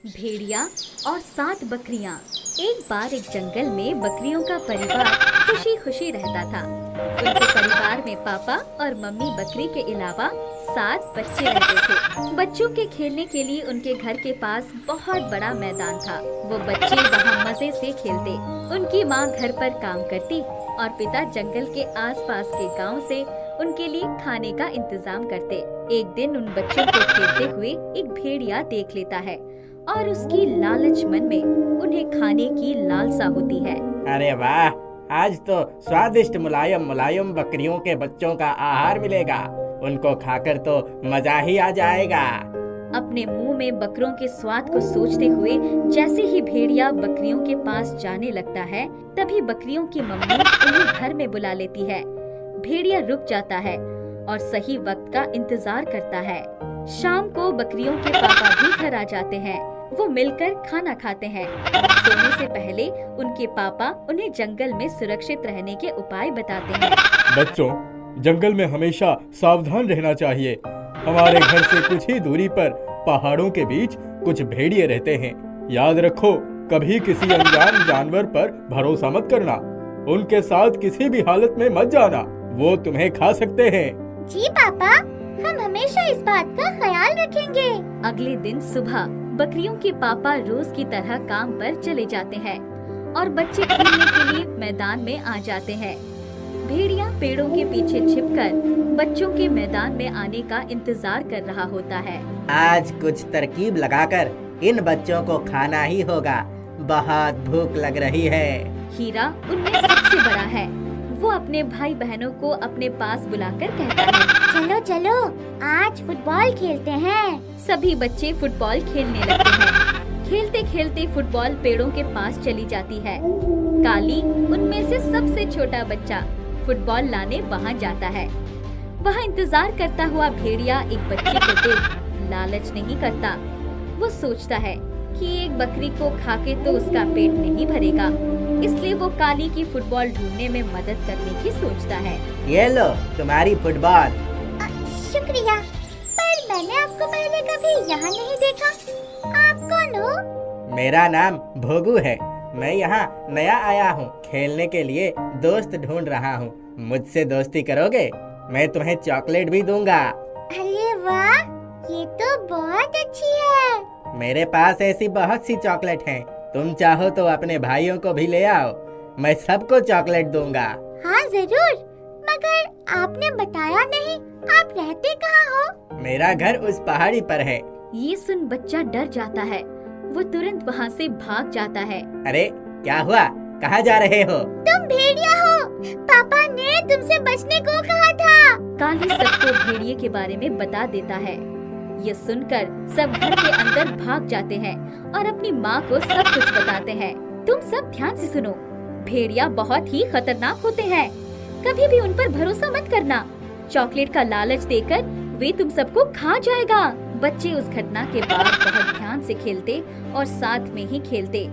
भेड़िया और 7 बकरियां। एक बार एक जंगल में बकरियों का परिवार खुशी खुशी रहता था। उनके परिवार में पापा और मम्मी बकरी के अलावा 7 बच्चे रहते थे। बच्चों के खेलने के लिए उनके घर के पास बहुत बड़ा मैदान था। वो बच्चे वहाँ मजे से खेलते। उनकी माँ घर पर काम करती और पिता जंगल के आसपास के गांव से उनके लिए खाने का इंतजाम करते। एक दिन उन बच्चों को खेलते हुए एक भेड़िया देख लेता है और उसकी लालच मन में उन्हें खाने की लालसा होती है। अरे वाह, आज तो स्वादिष्ट मुलायम मुलायम बकरियों के बच्चों का आहार मिलेगा। उनको खाकर तो मजा ही आ जाएगा। अपने मुंह में बकरों के स्वाद को सोचते हुए जैसे ही भेड़िया बकरियों के पास जाने लगता है, तभी बकरियों की मम्मी उन्हें घर में बुला लेती है। भेड़िया रुक जाता है और सही वक्त का इंतजार करता है। शाम को बकरियों के पापा भी घर आ जाते हैं। वो मिलकर खाना खाते हैं। सोने से पहले उनके पापा उन्हें जंगल में सुरक्षित रहने के उपाय बताते हैं। बच्चों, जंगल में हमेशा सावधान रहना चाहिए। हमारे घर से कुछ ही दूरी पर पहाड़ों के बीच कुछ भेड़िए रहते हैं। याद रखो, कभी किसी अनजान जानवर पर भरोसा मत करना। उनके साथ किसी भी हालत में मत जाना, वो तुम्हें खा सकते हैं। जी पापा, हम हमेशा इस बात का ख्याल रखेंगे। अगले दिन सुबह बकरियों के पापा रोज की तरह काम पर चले जाते हैं और बच्चे खेलने के लिए मैदान में आ जाते हैं। भेड़िया पेड़ों के पीछे छिपकर बच्चों के मैदान में आने का इंतजार कर रहा होता है। आज कुछ तरकीब लगाकर इन बच्चों को खाना ही होगा। बहुत भूख लग रही है। हीरा उनमें सबसे बड़ा है। वो अपने भाई बहनों को अपने पास बुलाकर कहता है, चलो चलो, आज फुटबॉल खेलते हैं। सभी बच्चे फुटबॉल खेलने लगते हैं। खेलते खेलते फुटबॉल पेड़ों के पास चली जाती है। काली उनमें से सबसे छोटा बच्चा फुटबॉल लाने वहाँ जाता है। वहाँ इंतजार करता हुआ भेड़िया एक बच्चे को देख लालच नहीं करता। वो सोचता है कि एक बकरी को खाके तो उसका पेट नहीं भरेगा, इसलिए वो काली की फुटबॉल ढूंढने में मदद करने की सोचता है। ये लो तुम्हारी फुटबॉल। शुक्रिया, पर मैंने आपको पहले कभी यहाँ नहीं देखा। आप कौन हो? मेरा नाम भोगू है। मैं यहाँ नया आया हूँ। खेलने के लिए दोस्त ढूंढ रहा हूँ। मुझसे दोस्ती करोगे? मैं तुम्हें चॉकलेट भी दूंगा। अरे वाह, ये तो बहुत अच्छी है। मेरे पास ऐसी बहुत सी चॉकलेट हैं। तुम चाहो तो अपने भाइयों को भी ले आओ। मैं सबको चॉकलेट दूंगा। हाँ जरूर, मगर आपने बताया नहीं आप रहते कहाँ हो? मेरा घर उस पहाड़ी पर है। ये सुन बच्चा डर जाता है। वो तुरंत वहाँ से भाग जाता है। अरे क्या हुआ? कहाँ जा रहे हो? तुम भेड़िया हो। पापा ने तुमसे बचने को कहा था। काली सबको भेड़िए के बारे में बता देता है। ये सुनकर सब घर के अंदर भाग जाते हैं और अपनी माँ को सब कुछ बताते हैं। तुम सब ध्यान से सुनो, भेड़िया बहुत ही खतरनाक होते हैं। कभी भी उन पर भरोसा मत करना। चॉकलेट का लालच देकर वे तुम सबको खा जाएगा। बच्चे उस घटना के बाद बहुत ध्यान से खेलते और साथ में ही खेलते।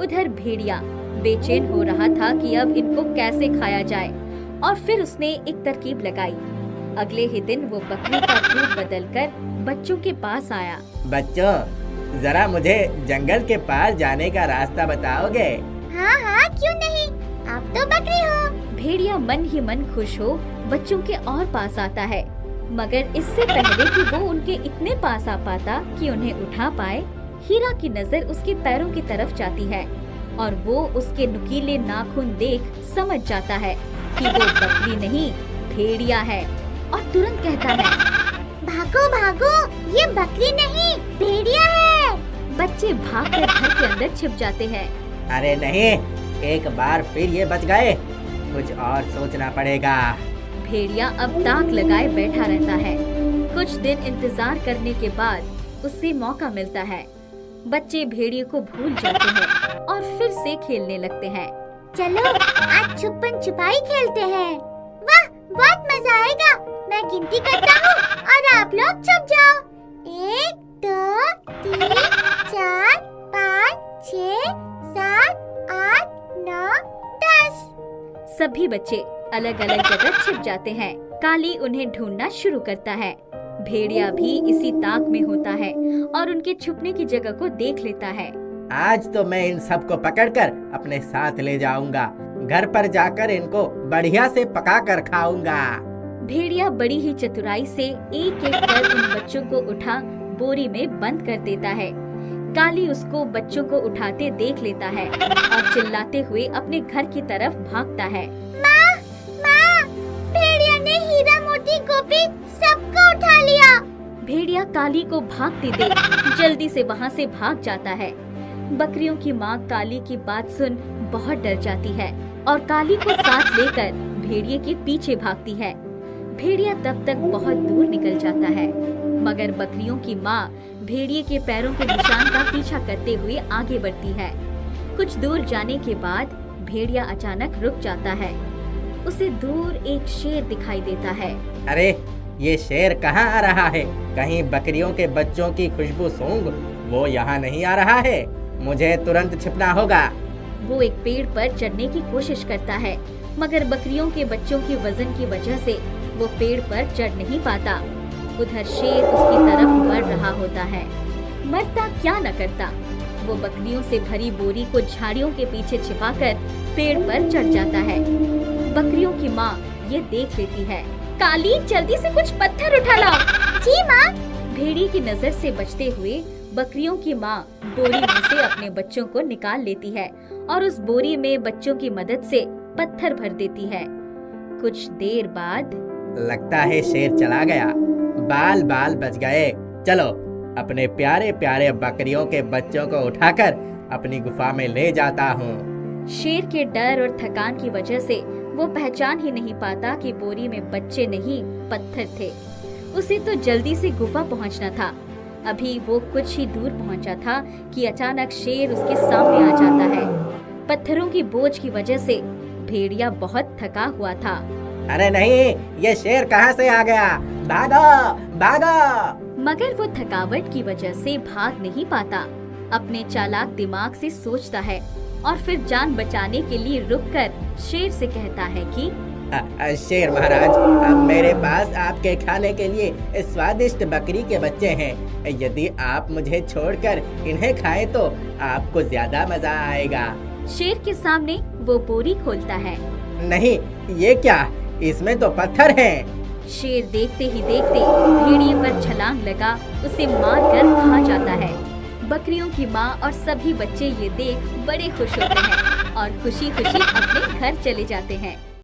उधर भेड़िया बेचैन हो रहा था कि अब इनको कैसे खाया जाए, और फिर उसने एक तरकीब लगाई। अगले ही दिन वो बकरी का रूप बदलकर बच्चों के पास आया। बच्चों, जरा मुझे जंगल के पास जाने का रास्ता बताओगे? हाँ हाँ, क्यों नहीं, आप तो बकरी हो। भेड़िया मन ही मन खुश हो बच्चों के और पास आता है, मगर इससे पहले कि वो उनके इतने पास आ पाता कि उन्हें उठा पाए, हीरा की नजर उसके पैरों की तरफ जाती है और वो उसके नुकीले नाखून देख समझ जाता है कि वो बकरी नहीं भेड़िया है, और तुरंत कहता है, भागो भागो, ये बकरी नहीं भेड़िया है। बच्चे भागकर घर के अंदर छिप जाते हैं। अरे नहीं, एक बार फिर ये बच गए। कुछ और सोचना पड़ेगा। भेड़िया अब ताक लगाए बैठा रहता है। कुछ दिन इंतजार करने के बाद उसे मौका मिलता है। बच्चे भेड़िए को भूल जाते हैं और फिर से खेलने लगते हैं। चलो आज छुपन छुपाई खेलते हैं। वाह, बहुत मजा आएगा। मैं गिनती करता हूँ और आप लोग छुप जाओ। 1 2 3 4 5 6 7 8 9 10। सभी बच्चे अलग अलग जगह छिप जाते हैं। काली उन्हें ढूंढना शुरू करता है। भेड़िया भी इसी ताक में होता है और उनके छुपने की जगह को देख लेता है। आज तो मैं इन सबको पकड़कर अपने साथ ले जाऊंगा। घर पर जाकर इनको बढ़िया से पका कर खाऊंगा। भेड़िया बड़ी ही चतुराई से एक एक कर उन बच्चों को उठा बोरी में बंद कर देता है। काली उसको बच्चों को उठाते देख लेता है और चिल्लाते हुए अपने घर की तरफ भागता है। माँ, माँ, भेड़िया ने हीरा मोती गोपी सबको उठा लिया। भेड़िया काली को भागते देख जल्दी से वहाँ से भाग जाता है। बकरियों की माँ काली की बात सुन बहुत डर जाती है और काली को साथ लेकर भेड़िए के पीछे भागती है। भेड़िया तब तक बहुत दूर निकल जाता है, मगर बकरियों की माँ भेड़िए के पैरों के निशान का पीछा करते हुए आगे बढ़ती है। कुछ दूर जाने के बाद भेड़िया अचानक रुक जाता है। उसे दूर एक शेर दिखाई देता है। अरे ये शेर कहाँ आ रहा है? कहीं बकरियों के बच्चों की खुशबू सूंघ वो यहाँ नहीं आ रहा है। मुझे तुरंत छिपना होगा। वो एक पेड़ पर चढ़ने की कोशिश करता है, मगर बकरियों के बच्चों के वजन की वजह से वो पेड़ पर चढ़ नहीं पाता। उधर शेर उसकी तरफ बढ़ रहा होता है। मरता क्या न करता, वो बकरियों से भरी बोरी को झाड़ियों के पीछे छिपाकर पेड़ पर चढ़ जाता है। बकरियों की माँ ये देख लेती है। काली, जल्दी से कुछ पत्थर उठा लाओ। जी माँ। भेड़िए की नजर से बचते हुए बकरियों की माँ बोरी में से अपने बच्चों को निकाल लेती है और उस बोरी में बच्चों की मदद से पत्थर भर देती है। कुछ देर बाद लगता है शेर चला गया। बाल बाल बच गए। चलो अपने प्यारे प्यारे बकरियों के बच्चों को उठाकर अपनी गुफा में ले जाता हूँ। शेर के डर और थकान की वजह से वो पहचान ही नहीं पाता कि बोरी में बच्चे नहीं पत्थर थे। उसे तो जल्दी से गुफा पहुँचना था। अभी वो कुछ ही दूर पहुँचा था कि अचानक शेर उसके सामने आ जाता है। पत्थरों की बोझ की वजह से भेड़िया बहुत थका हुआ था। अरे नहीं, ये शेर कहाँ से आ गया? भागो भागो। मगर वो थकावट की वजह से भाग नहीं पाता। अपने चालाक दिमाग से सोचता है और फिर जान बचाने के लिए रुककर शेर से कहता है कि शेर महाराज, मेरे पास आपके खाने के लिए स्वादिष्ट बकरी के बच्चे हैं। यदि आप मुझे छोड़कर इन्हें खाएं तो आपको ज्यादा मजा आएगा। शेर के सामने वो बोरी खोलता है। नहीं, ये क्या? इसमें तो पत्थर हैं। शेर देखते ही देखते भेड़िए पर छलांग लगा उसे मार कर खा जाता है। बकरियों की माँ और सभी बच्चे ये देख बड़े खुश होते हैं और खुशी खुशी अपने घर चले जाते हैं।